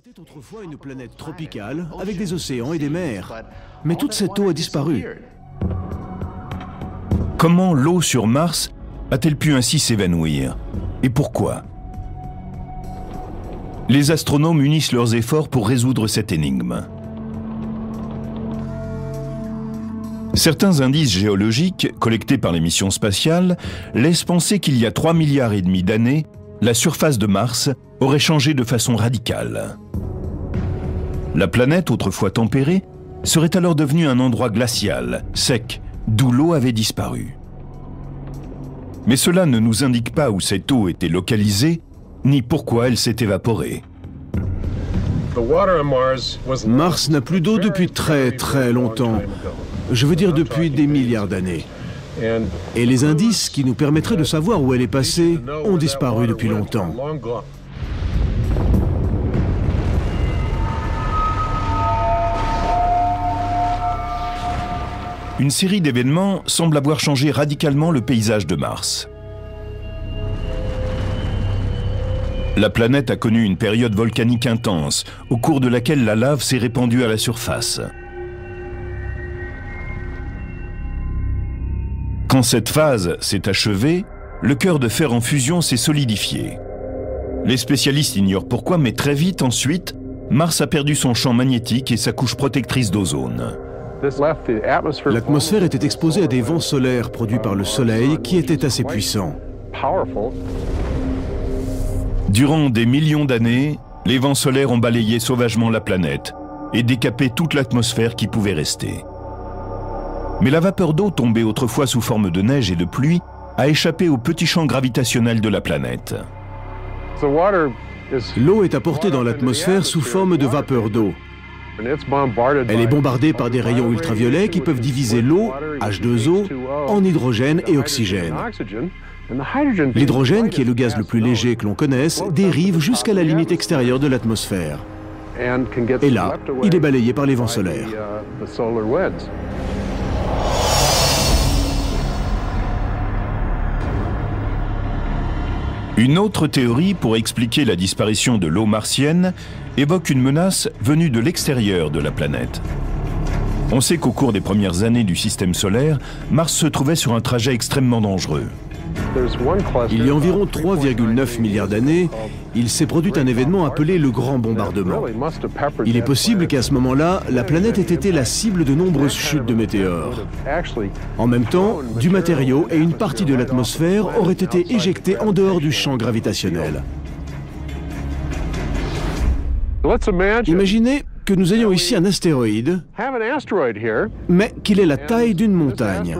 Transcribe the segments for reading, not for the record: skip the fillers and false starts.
C'était autrefois une planète tropicale avec des océans et des mers. Mais toute cette eau a disparu. Comment l'eau sur Mars a-t-elle pu ainsi s'évanouir? Et pourquoi? Les astronomes unissent leurs efforts pour résoudre cette énigme. Certains indices géologiques, collectés par les missions spatiales, laissent penser qu'il y a 3,5 milliards d'années, la surface de Mars aurait changé de façon radicale. La planète, autrefois tempérée, serait alors devenue un endroit glacial, sec, d'où l'eau avait disparu. Mais cela ne nous indique pas où cette eau était localisée, ni pourquoi elle s'est évaporée. Mars n'a plus d'eau depuis très longtemps. Je veux dire depuis des milliards d'années. Et les indices qui nous permettraient de savoir où elle est passée ont disparu depuis longtemps. Une série d'événements semble avoir changé radicalement le paysage de Mars. La planète a connu une période volcanique intense, au cours de laquelle la lave s'est répandue à la surface. Quand cette phase s'est achevée, le cœur de fer en fusion s'est solidifié. Les spécialistes ignorent pourquoi, mais très vite ensuite, Mars a perdu son champ magnétique et sa couche protectrice d'ozone. L'atmosphère était exposée à des vents solaires produits par le Soleil qui étaient assez puissants. Durant des millions d'années, les vents solaires ont balayé sauvagement la planète et décapé toute l'atmosphère qui pouvait rester. Mais la vapeur d'eau tombée autrefois sous forme de neige et de pluie a échappé au petit champ gravitationnel de la planète. L'eau est apportée dans l'atmosphère sous forme de vapeur d'eau. Elle est bombardée par des rayons ultraviolets qui peuvent diviser l'eau, H2O, en hydrogène et oxygène. L'hydrogène, qui est le gaz le plus léger que l'on connaisse, dérive jusqu'à la limite extérieure de l'atmosphère. Et là, il est balayé par les vents solaires. Une autre théorie pour expliquer la disparition de l'eau martienne évoque une menace venue de l'extérieur de la planète. On sait qu'au cours des premières années du système solaire, Mars se trouvait sur un trajet extrêmement dangereux. Il y a environ 3,9 milliards d'années, il s'est produit un événement appelé le Grand Bombardement. Il est possible qu'à ce moment-là, la planète ait été la cible de nombreuses chutes de météores. En même temps, du matériau et une partie de l'atmosphère auraient été éjectés en dehors du champ gravitationnel. Imaginez que nous ayons ici un astéroïde, mais qu'il ait la taille d'une montagne.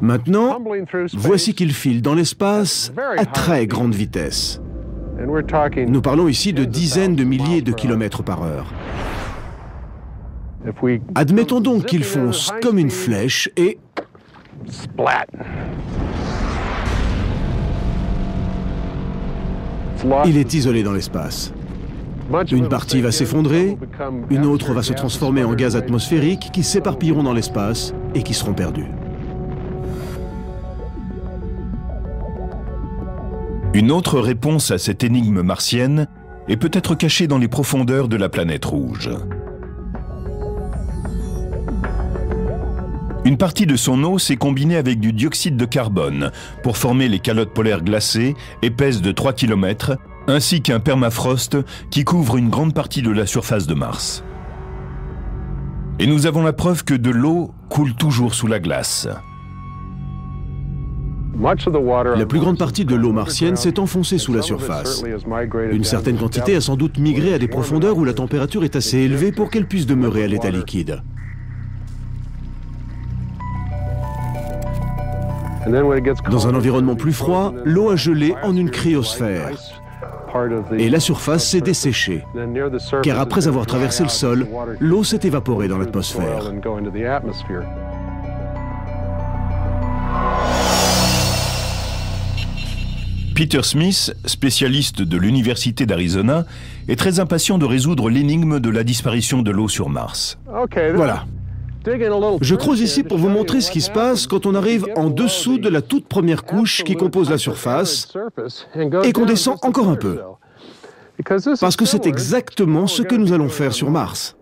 Maintenant, voici qu'il file dans l'espace à très grande vitesse. Nous parlons ici de dizaines de milliers de kilomètres par heure. Admettons donc qu'il fonce comme une flèche et... il est isolé dans l'espace. Une partie va s'effondrer, une autre va se transformer en gaz atmosphérique qui s'éparpilleront dans l'espace et qui seront perdus. Une autre réponse à cette énigme martienne est peut-être cachée dans les profondeurs de la planète rouge. Une partie de son eau s'est combinée avec du dioxyde de carbone pour former les calottes polaires glacées, épaisses de 3 km, ainsi qu'un permafrost qui couvre une grande partie de la surface de Mars. Et nous avons la preuve que de l'eau coule toujours sous la glace. La plus grande partie de l'eau martienne s'est enfoncée sous la surface. Une certaine quantité a sans doute migré à des profondeurs où la température est assez élevée pour qu'elle puisse demeurer à l'état liquide. Dans un environnement plus froid, l'eau a gelé en une cryosphère. Et la surface s'est desséchée, car après avoir traversé le sol, l'eau s'est évaporée dans l'atmosphère. Peter Smith, spécialiste de l'Université d'Arizona, est très impatient de résoudre l'énigme de la disparition de l'eau sur Mars. Voilà. Je creuse ici pour vous montrer ce qui se passe quand on arrive en dessous de la toute première couche qui compose la surface et qu'on descend encore un peu. Parce que c'est exactement ce que nous allons faire sur Mars.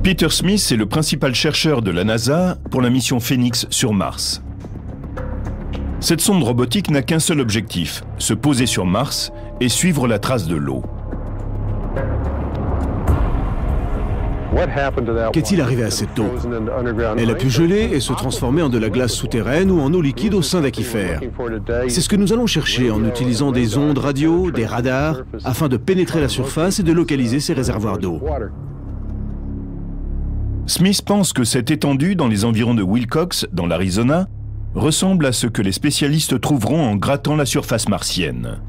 Peter Smith est le principal chercheur de la NASA pour la mission Phoenix sur Mars. Cette sonde robotique n'a qu'un seul objectif, se poser sur Mars et suivre la trace de l'eau. Qu'est-il arrivé à cette eau? Elle a pu geler et se transformer en de la glace souterraine ou en eau liquide au sein d'aquifères. C'est ce que nous allons chercher en utilisant des ondes radio, des radars, afin de pénétrer la surface et de localiser ces réservoirs d'eau. Smith pense que cette étendue dans les environs de Wilcox, dans l'Arizona, ressemble à ce que les spécialistes trouveront en grattant la surface martienne.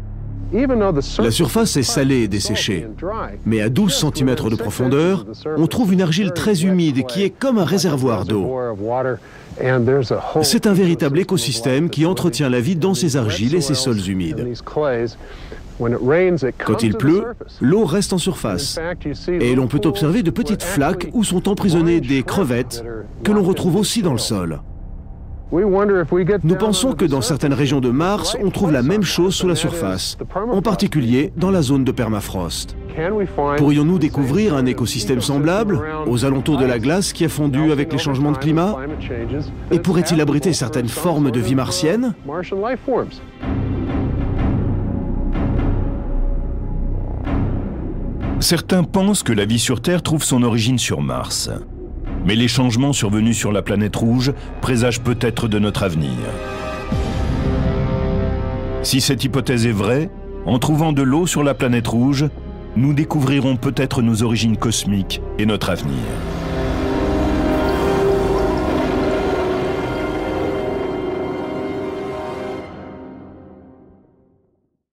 La surface est salée et desséchée, mais à 12 cm de profondeur, on trouve une argile très humide qui est comme un réservoir d'eau. C'est un véritable écosystème qui entretient la vie dans ces argiles et ces sols humides. Quand il pleut, l'eau reste en surface, et l'on peut observer de petites flaques où sont emprisonnées des crevettes que l'on retrouve aussi dans le sol. Nous pensons que dans certaines régions de Mars, on trouve la même chose sous la surface, en particulier dans la zone de permafrost. Pourrions-nous découvrir un écosystème semblable, aux alentours de la glace qui a fondu avec les changements de climat? Et pourrait-il abriter certaines formes de vie martienne? Certains pensent que la vie sur Terre trouve son origine sur Mars. Mais les changements survenus sur la planète rouge présagent peut-être de notre avenir. Si cette hypothèse est vraie, en trouvant de l'eau sur la planète rouge, nous découvrirons peut-être nos origines cosmiques et notre avenir.